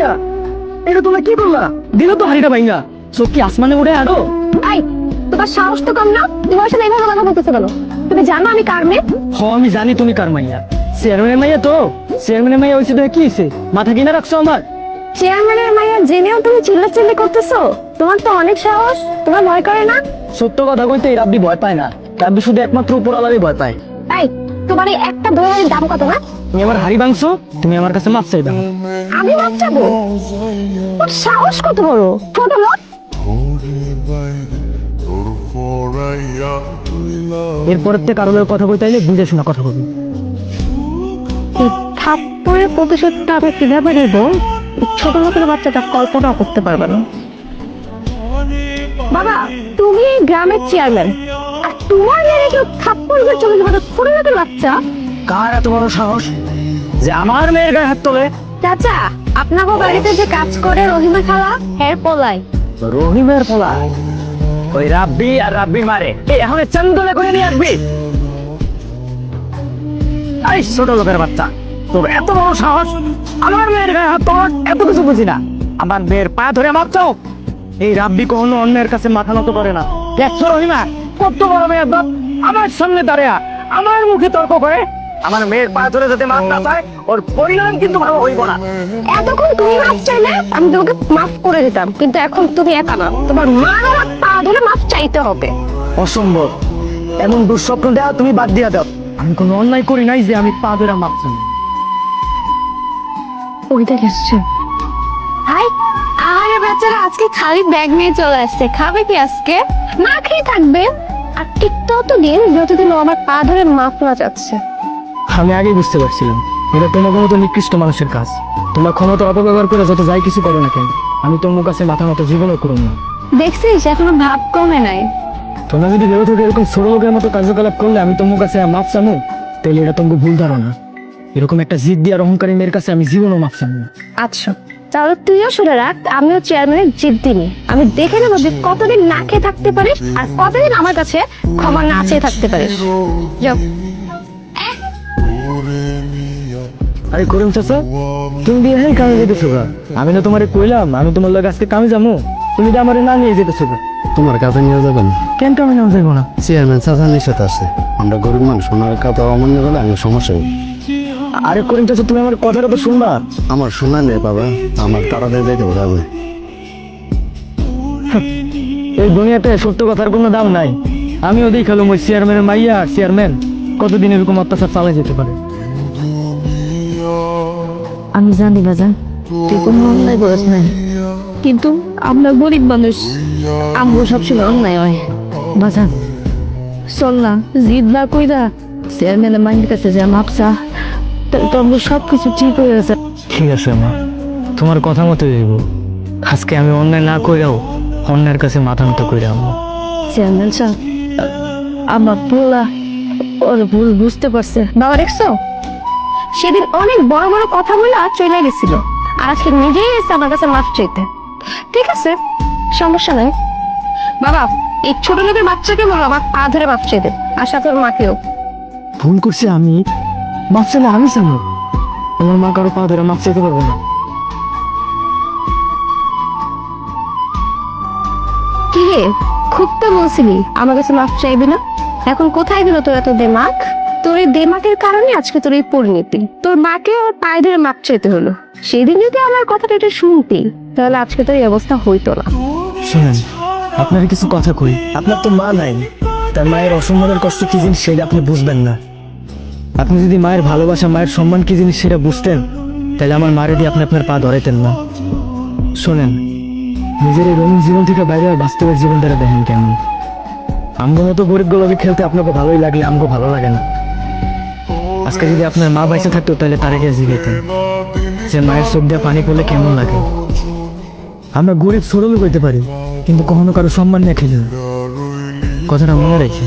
মাইয়া, এটা তোমরা কি করলা? দিল তো হাড়িটা ভাঙা। চোখ কি আসমানে উড়ে আরো? এই, তোমার সাহস তো কম না? তুমি আমার সাথে এইভাবে কথা বলতেছো কেন? তুমি জানো আমি কার মেয়ে? আমি জানি তুমি কার মাইয়া। চেয়ারম্যানের মাইয়া তো। চেয়ারম্যানের মাইয়া হয়েছে তো কি হয়েছে? মাথা কিনা রাখছো আমার? চেয়ারম্যানের মাইয়া জেনেও তুমি চিল্লাচিল্লি করতেছো? তোমার তো অনেক সাহস, তোমার ভয় করে না? সত্য কথা কইতে এই রাব্বি ভয় পায় না। রাব্বি শুধু একমাত্র উপরওয়ালারই ভয় পায়। এই, তোমার এই একটা দইয়ের দাম কত না? তুমি আমার হাড়ি ভাঙছো, তুমি আমার কাছে মাপ চাইবা। আমি মাপ চাবো? ওর সাহস কত বড়, ছোট লোক। এরপরের থেকে কারোর কথা কইতে আইলে বুঝে শোনা কথা বলবি। এই থাপ্পড়ের প্রতিশোধটা আমি কিভাবে নেব? ছোট লোকের বাচ্চাটা কল্পনা করতে পারবে না। বাবা, তুমি এই গ্রামের চেয়ারম্যান, আর তোমার মেয়ে কেউ থাপ্পড় দিয়ে চলে যাবে? ছোট লোকের বাচ্চা। কার এত বড় সাহস যে আমার মেয়ের গায়ে হাত তোলে? চাচা, আপনাকে বাড়িতে যে কাজ করে রহিমা খালা, হের পোলাই। রহিমের পোলা? ওই রাব্বি আর রাব্বি মারে এখন চান্দলে করে নিয়ে আসবি? এই ছোট লোকের বাচ্চা, তোর এত বড় সাহস আমার মেয়ের গায়ে হাত তোলার? এত কিছু বুঝি না, আমার মেয়ের পা ধরে মারছো? এই রাব্বি কখনো অন্যের কাছে মাথা নত করে না। দেখছো রহিমা কত বড় মেয়ের বাপ আমার সামনে দাঁড়িয়ে আমার মুখে তর্ক করে? আমার মেয়ের পা ধরে যাতে মাপ না পায়, ওর পরিণাম কিন্তু ভালো হইব না। এতক্ষণ তুমি মাফ চাইলে আমি তোমাকে মাফ করে দিতাম, কিন্তু এখন তুমি একা না, তোমার মা আমার পা ধরে মাফ চাইতে হবে। অসম্ভব, এমন দুঃস্বপ্ন দেওয়া তুমি বাদ দিয়া দাও। আমি কোনো অন্যায় করি নাই যে আমি পা ধরে মাপ চাই। ওইটা গেছে। হাই, আরে বাচ্চারা আজকে খালি ব্যাগ নিয়ে চলে আসছে। খাবে কি আজকে? না খেয়ে থাকবে। আর ঠিক ততদিন যতদিন ও আমার পা ধরে মাপ না যাচ্ছে। আমি আগেই বুঝতে পারছিলাম এটা তোমার মতো নিকৃষ্ট মানুষের কাজ। তোমরা ক্ষমতা অপব্যবহার করে যত যাই কিছু করো না কেন, আমি তোমার কাছে মাথা মতো জীবনও করো না। দেখছিস এখনো ভাব কমে নাই। তোমরা যদি ভেবে থাকো এরকম ছোট লোকের মতো কার্যকলাপ করলে আমি তোমার কাছে মাপ চামো, তাহলে এটা তোমাকে ভুল ধারণা। এরকম একটা জিদ দিয়ে আর অহংকারী মেয়ের কাছে আমি জীবনও মাপ চামো না। আচ্ছা, তাহলে তুইও শুনে রাখ, আমিও চেয়ারম্যানের জিদ দিনি। আমি দেখে নেবো যে কতদিন না খেয়ে থাকতে পারিস আর কতদিন আমার কাছে ক্ষমা না চেয়ে থাকতে পারিস। যাও। আরে করিম চাচা, তুমি দিয়ে কামে যেতেছো গা? আমি না তোমারে কইলাম আমি তোমার লগে আজকে কামে যাবো, তুমি তো আমারে না নিয়ে যেতেছো গা। তোমার কাছে নিয়ে যাবেন? কেন কামে নেওয়া যাবো না? চেয়ারম্যান চাচা নিষেধ আছে, আমরা গরিব মানুষ, ওনার কথা অমান্য করলে আমি সমস্যা হবে। আরে করিম চাচা, তুমি আমার কথাটা তো শুনবা। আমার শোনা নেই বাবা, আমার তাড়াতাড়ি যাইতে হবে। এই দুনিয়াতে সত্য কথার কোনো দাম নাই। আমিও দেখালাম ওই চেয়ারম্যানের মাইয়া আর চেয়ারম্যান কতদিন এরকম অত্যাচার চালাই যেতে পারে। আমি জানি বাজান, তুই কোনো অন্যায় করিস নাই, কিন্তু আমরা গরিব মানুষ, আমগো সবসময় অন্যায় হয়। বাজান চল না, জিদ না কইরা চেয়ারম্যানের মাইন্ডের কাছে যা মাপসা, তো আমগো সবকিছু ঠিক হয়ে গেছে। ঠিক আছে মা, তোমার কথা মতো দেবো। আজকে আমি অন্যায় না কইরাও অন্যের কাছে মাথা নত কইরা আনবো। চেয়ারম্যান সাহেব, আমার পোলা ওর ভুল বুঝতে পারছে। বাবা দেখছো, সেদিন অনেক বড় বড় কথা বলে চলে গেছিল, আর আজকে নিজেই এসে আমার কাছে মাফ চাইতে। ঠিক আছে, সমস্যা নাই। বাবা, এই ছোট লোকের বাচ্চাকে বলো আমার পা ধরে মাফ চাইতে, আর সাথে ওর মাকেও। ভুল করছি আমি, মাপ চাইলে আমি চাবো। তোমার মা কারো পা ধরে মাপ চাইতে পারবো না। কি রে, খুব তো বলছিলি আমার কাছে মাফ চাইবি না, এখন কোথায় গেল তোর এত দেমাক? তোর এই দেমাকের কারণে আজকে তোর এই পরিণতি। তোর মাকে ওর পায়ে ধরে মাপ চাইতে হলো। সেদিন যদি আমার কথাটা এটা শুনতি, তাহলে আজকে তোর এই অবস্থা হইতো না। শোনেন, আপনার কিছু কথা কই। আপনার তো মা নাই, তার মায়ের অসম্মানের কষ্ট কি জিনিস সেটা আপনি বুঝবেন না। আপনি যদি মায়ের ভালোবাসা, মায়ের সম্মান কি জিনিস সেটা বুঝতেন, তাহলে আমার মারে দিয়ে আপনি আপনার পা ধরাইতেন না। শোনেন, নিজের এই রঙিন জীবন থেকে বাইরে বাস্তবের জীবন দ্বারা দেখেন কেমন। আমগো মতো গরিব গোলাপি খেলতে আপনাকে ভালোই লাগলে আমগো ভালো লাগে না। আজকে যদি আপনার মা বাইসে থাকতো তাহলে তারে গিয়ে জিগাইতেন যে মায়ের চোখ দিয়ে পানি পড়লে কেমন লাগে। আমরা গরিব সরল হইতে পারি, কিন্তু কখনো কারো সম্মান নিয়ে খেলি না। কথাটা মনে রাখি।